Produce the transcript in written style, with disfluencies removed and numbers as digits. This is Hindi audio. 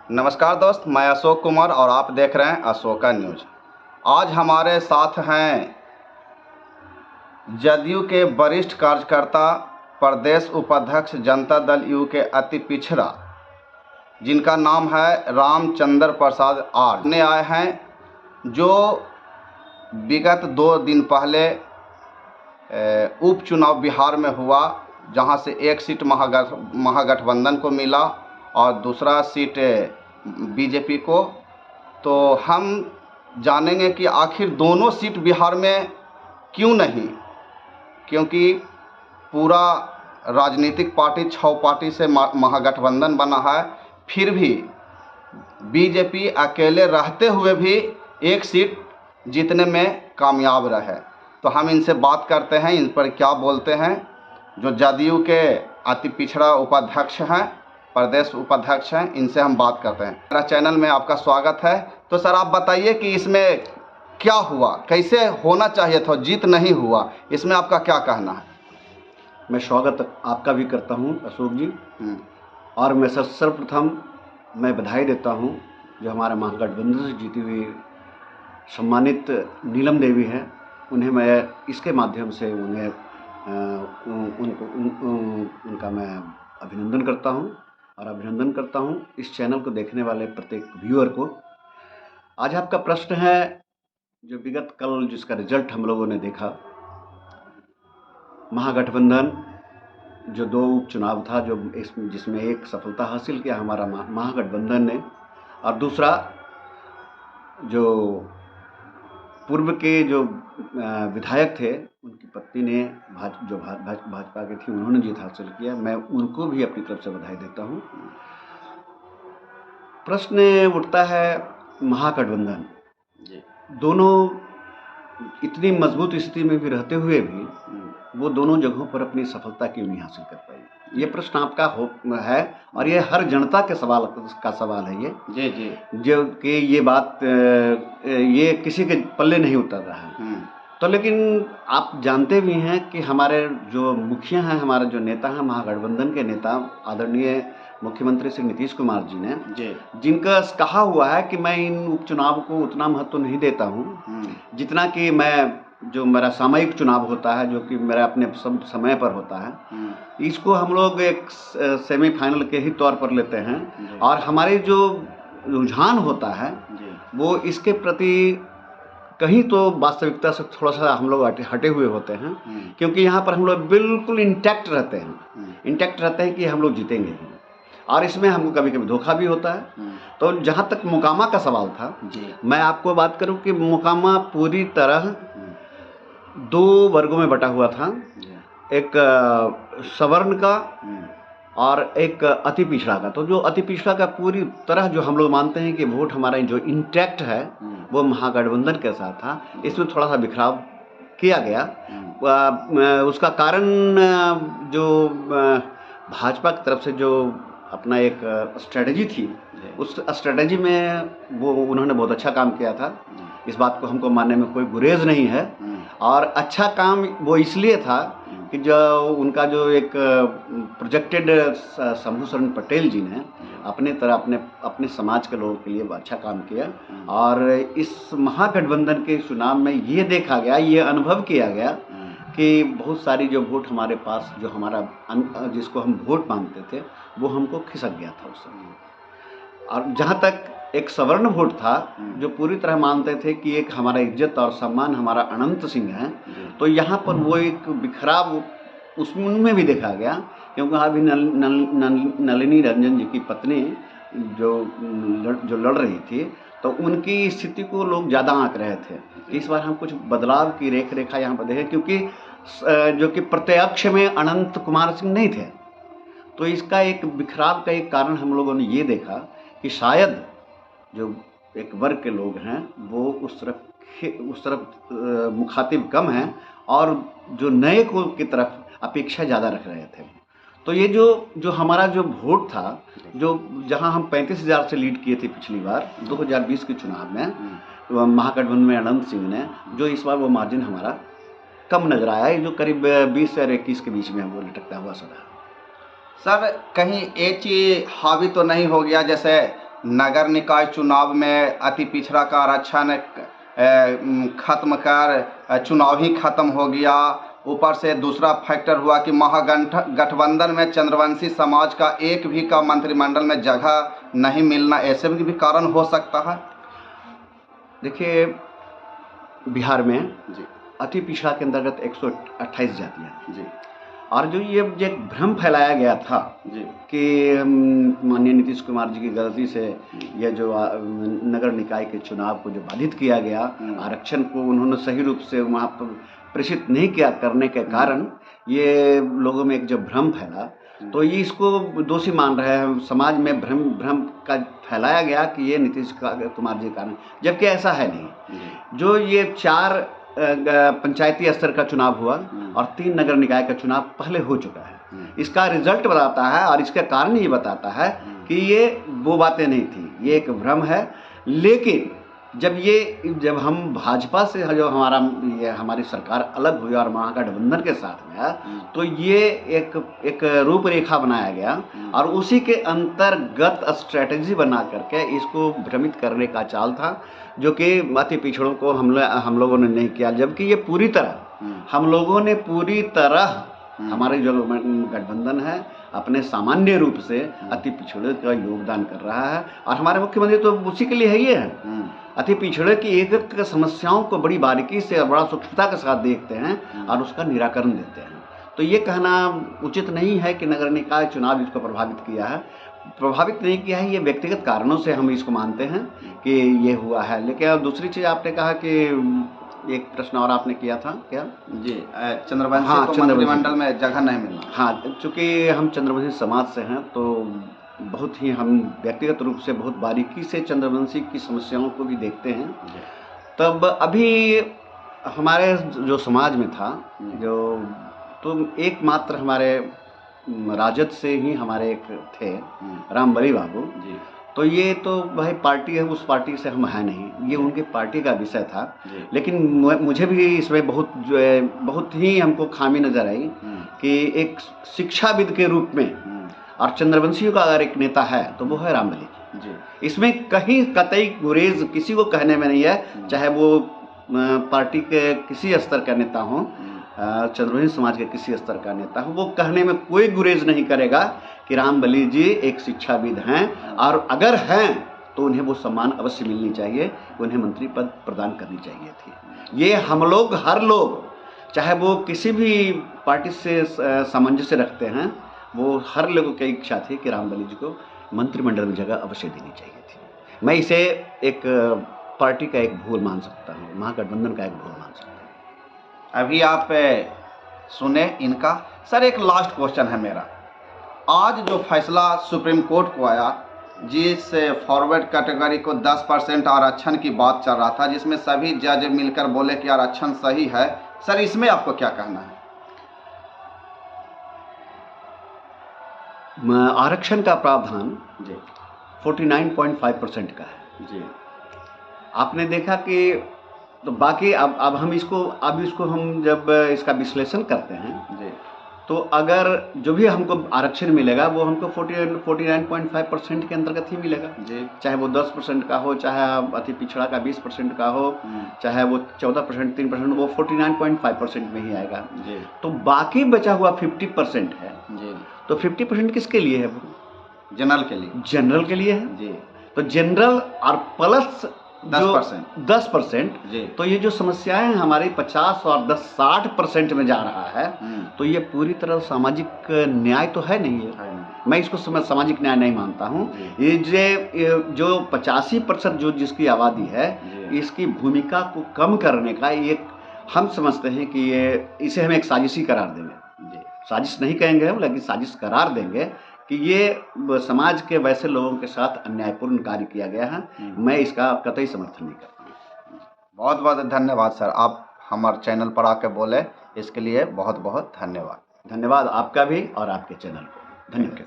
नमस्कार दोस्त, मैं अशोक कुमार और आप देख रहे हैं अशोका न्यूज। आज हमारे साथ हैं जदयू के वरिष्ठ कार्यकर्ता, प्रदेश उपाध्यक्ष जनता दल यू के अति पिछड़ा, जिनका नाम है रामचंद्र प्रसाद आर। ने आए हैं जो विगत 2 दिन पहले उपचुनाव बिहार में हुआ, जहां से एक सीट महागठबंधन को मिला और दूसरा सीट बीजेपी को। तो हम जानेंगे कि आखिर दोनों सीट बिहार में क्यों नहीं, क्योंकि पूरा राजनीतिक पार्टी 6 पार्टी से महागठबंधन बना है, फिर भी बीजेपी अकेले रहते हुए भी एक सीट जीतने में कामयाब रहे। तो हम इनसे बात करते हैं, इन पर क्या बोलते हैं, जो जदयू के अति पिछड़ा उपाध्यक्ष हैं, प्रदेश उपाध्यक्ष हैं, इनसे हम बात करते हैं। मेरा चैनल में आपका स्वागत है। तो सर, आप बताइए कि इसमें क्या हुआ, कैसे होना चाहिए था, जीत नहीं हुआ, इसमें आपका क्या कहना है? मैं स्वागत आपका भी करता हूं अशोक जी। और मैं सर्वप्रथम मैं बधाई देता हूं जो हमारे महागठबंधन से जीती हुई सम्मानित नीलम देवी हैं, उन्हें मैं इसके माध्यम से उनका मैं अभिनंदन करता हूं और अभिनंदन करता हूं इस चैनल को देखने वाले प्रत्येक व्यूअर को। आज आपका प्रश्न है जो विगत कल जिसका रिजल्ट हम लोगों ने देखा, महागठबंधन जो 2 उपचुनाव था, जो जिसमें एक सफलता हासिल किया हमारा महागठबंधन ने, और दूसरा जो पूर्व के जो विधायक थे उनकी पत्नी ने भाजपा के थी, उन्होंने जीत हासिल किया। मैं उनको भी अपनी तरफ से बधाई देता हूं। प्रश्न उठता है महागठबंधन दोनों इतनी मजबूत स्थिति में भी रहते हुए भी वो दोनों जगहों पर अपनी सफलता क्यों नहीं हासिल कर पाई, ये प्रश्न आपका है और ये हर जनता के सवाल है ये जी जो कि ये बात ये किसी के पल्ले नहीं उतर रहा है। तो लेकिन आप जानते भी हैं कि हमारे जो मुखिया हैं, हमारे जो नेता हैं, महागठबंधन के नेता आदरणीय मुख्यमंत्री श्री नीतीश कुमार जी ने, जिनका कहा हुआ है कि मैं इन उपचुनाव को उतना महत्व नहीं देता हूँ जितना कि मैं जो मेरा सामयिक चुनाव होता है, जो कि मेरा अपने सब समय पर होता है, इसको हम लोग एक सेमीफाइनल के ही तौर पर लेते हैं। और हमारे जो रुझान होता है वो इसके प्रति कहीं तो वास्तविकता से थोड़ा सा हम लोग हटे हुए होते हैं, क्योंकि यहाँ पर हम लोग बिल्कुल इंटैक्ट रहते हैं कि हम लोग जीतेंगे ही, और इसमें हमको कभी कभी धोखा भी होता है। तो जहाँ तक मोकामा का सवाल था, मैं आपको बात करूं कि मोकामा पूरी तरह 2 वर्गों में बटा हुआ था, एक सवर्ण का और एक अति पिछड़ा का। तो जो अति पिछड़ा का पूरी तरह जो हम लोग मानते हैं कि वोट हमारा जो इंटैक्ट है वो महागठबंधन के साथ था, इसमें थोड़ा सा बिखराव किया गया। उसका कारण जो भाजपा की तरफ से जो अपना एक स्ट्रेटजी थी, उस स्ट्रेटजी में वो उन्होंने बहुत अच्छा काम किया था। इस बात को हमको मानने में कोई गुरेज नहीं है। और अच्छा काम वो इसलिए था कि जो उनका जो एक प्रोजेक्टेड शंभू शरण पटेल जी ने अपने तरह अपने समाज के लोगों के लिए अच्छा काम किया। और इस महागठबंधन के चुनाव में ये देखा गया, ये अनुभव किया गया कि बहुत सारी जो वोट हमारे पास, जो हमारा जिसको हम वोट मानते थे, वो हमको खिसक गया था उस समय। और जहाँ तक एक सवर्ण वोट था, जो पूरी तरह मानते थे कि एक हमारा इज्जत और सम्मान हमारा अनंत सिंह है, तो यहाँ पर वो एक बिखराव उसमें भी देखा गया, क्योंकि अभी नलिनी रंजन जी की पत्नी जो लड़ रही थी, तो उनकी स्थिति को लोग ज़्यादा आंक रहे थे। इस बार हम कुछ बदलाव की रेखा यहाँ पर देखें, क्योंकि जो कि प्रत्यक्ष में अनंत कुमार सिंह नहीं थे। तो इसका एक बिखराव का एक कारण हम लोगों ने ये देखा कि शायद जो एक वर्ग के लोग हैं वो उस तरफ मुखातिब कम हैं, और जो नए को की तरफ अपेक्षा ज़्यादा रख रहे थे। तो ये जो हमारा जो वोट था, जो जहां हम 35,000 से लीड किए थे पिछली बार 2020 के चुनाव में, तो महागठबंधन में अनंत सिंह ने, जो इस बार वो मार्जिन हमारा कम नजर आया है, जो करीब 20 और 21 के बीच में वो लटकता हुआ सर। कहीं ये चीज़ हावी तो नहीं हो गया, जैसे नगर निकाय चुनाव में अति पिछड़ा का आरक्षण खत्म कर चुनाव ही खत्म हो गया। ऊपर से दूसरा फैक्टर हुआ कि महागठबंधन में चंद्रवंशी समाज का एक भी का मंत्रिमंडल में जगह नहीं मिलना, ऐसे भी कारण हो सकता है। देखिए, बिहार में जी अति पिछड़ा के अंतर्गत 128 जातियाँ जी, और जो ये एक भ्रम फैलाया गया था जी कि माननीय नीतीश कुमार जी की गलती से यह जो नगर निकाय के चुनाव को जो बाधित किया गया, आरक्षण को उन्होंने सही रूप से वहाँ पर प्रेषित नहीं किया करने के कारण ये लोगों में एक जो भ्रम फैला, तो ये इसको दोषी मान रहे हैं। समाज में भ्रम का फैलाया गया कि ये नीतीश कुमार जी के कारण, जबकि ऐसा है नहीं। जो ये 4 पंचायती स्तर का चुनाव हुआ और 3 नगर निकाय का चुनाव पहले हो चुका है, इसका रिजल्ट बताता है और इसका कारण ये बताता है कि ये वो बातें नहीं थी, ये एक भ्रम है। लेकिन जब हम भाजपा से जो हमारी सरकार अलग हुई और महागठबंधन के साथ में आया, तो ये एक रूपरेखा बनाया गया और उसी के अंतर्गत स्ट्रेटजी बना करके इसको भ्रमित करने का चाल था, जो कि अति पिछड़ों को हम लोगों ने नहीं किया। जबकि ये पूरी तरह हम लोगों ने पूरी तरह हमारे जो गठबंधन है अपने सामान्य रूप से अति पिछड़े का योगदान कर रहा है और हमारे मुख्यमंत्री तो उसी के लिए है ये है। अति पिछड़े की एक एक समस्याओं को बड़ी बारीकी से और बड़ा सूक्ष्मता के साथ देखते हैं और उसका निराकरण देते हैं। तो ये कहना उचित नहीं है कि नगर निकाय चुनाव इसको प्रभावित किया है। प्रभावित नहीं किया है, ये व्यक्तिगत कारणों से हम इसको मानते हैं कि ये हुआ है। लेकिन दूसरी चीज़ आपने कहा कि एक प्रश्न और आपने किया था क्या? जी, चंद्रवंशी को मंत्रिमंडल में जगह नहीं मिलना। हाँ, चूँकि हम चंद्रवंशी समाज से हैं तो बहुत ही हम व्यक्तिगत रूप से बहुत बारीकी से चंद्रवंशी की समस्याओं को भी देखते हैं। तब अभी हमारे जो समाज में था तो एकमात्र हमारे राजद से ही हमारे एक थे रामबली बाबू जी। तो ये तो भाई पार्टी है, उस पार्टी से हम है नहीं, ये उनके पार्टी का विषय था। लेकिन मुझे भी इसमें बहुत ही हमको खामी नज़र आई कि एक शिक्षाविद के रूप में और चंद्रवंशियों का अगर एक नेता है तो वो है रामबली जी। इसमें कहीं कतई गुरेज किसी को कहने में नहीं है, चाहे वो पार्टी के किसी स्तर का नेता हो, चंद्रवंशी समाज के किसी स्तर का नेता हो, वो कहने में कोई गुरेज नहीं करेगा कि रामबली जी एक शिक्षाविद हैं और अगर हैं तो उन्हें वो सम्मान अवश्य मिलनी चाहिए, उन्हें मंत्री पद प्रदान करनी चाहिए थी। ये हम लोग हर लोग, चाहे वो किसी भी पार्टी से सामंजस्य रखते हैं, वो हर लोगों की इच्छा थी कि रामबली जी को मंत्रिमंडल में जगह अवश्य देनी चाहिए थी। मैं इसे एक पार्टी का एक भूल मान सकता हूँ, महागठबंधन का एक भूल मान सकता हूँ। अभी आप सुने इनका। सर, एक लास्ट क्वेश्चन है मेरा। आज जो फैसला सुप्रीम कोर्ट को आया, जिस फॉरवर्ड कैटेगरी को 10% आरक्षण की बात चल रहा था, जिसमें सभी जज मिलकर बोले कि आरक्षण सही है, सर इसमें आपको क्या कहना है? आरक्षण का प्रावधान जी 49.5% का है जी। आपने देखा कि तो बाकी अब हम इसको हम जब इसका विश्लेषण करते हैं जी, तो अगर जो भी हमको आरक्षण मिलेगा वो हमको 49.5% के अंतर्गत ही मिलेगा जी। चाहे वो 10% का हो, चाहे अति पिछड़ा का 20% का हो, चाहे वो 14%, 3%, वो 49.5% में ही आएगा जी। तो बाकी बचा हुआ 50% है जी। तो 50% किसके लिए है? जनरल के लिए। जनरल के लिए है जी। तो जनरल और प्लस 10% जी। तो ये जो समस्याएं हैं हमारी 50 और 10-60% में जा रहा है, तो ये पूरी तरह सामाजिक न्याय तो है नहीं है। मैं इसको सामाजिक न्याय नहीं मानता हूँ। ये जो 85% जो जिसकी आबादी है, इसकी भूमिका को कम करने का एक हम समझते हैं कि इसे हम एक साजिशी करार देंगे। साजिश नहीं कहेंगे हम, लेकिन साजिश करार देंगे कि ये समाज के वैसे लोगों के साथ अन्यायपूर्ण कार्य किया गया है। मैं इसका कतई समर्थन नहीं करता। बहुत बहुत धन्यवाद सर, आप हमारे चैनल पर आके बोले, इसके लिए बहुत बहुत धन्यवाद। धन्यवाद आपका भी और आपके चैनल को धन्यवाद।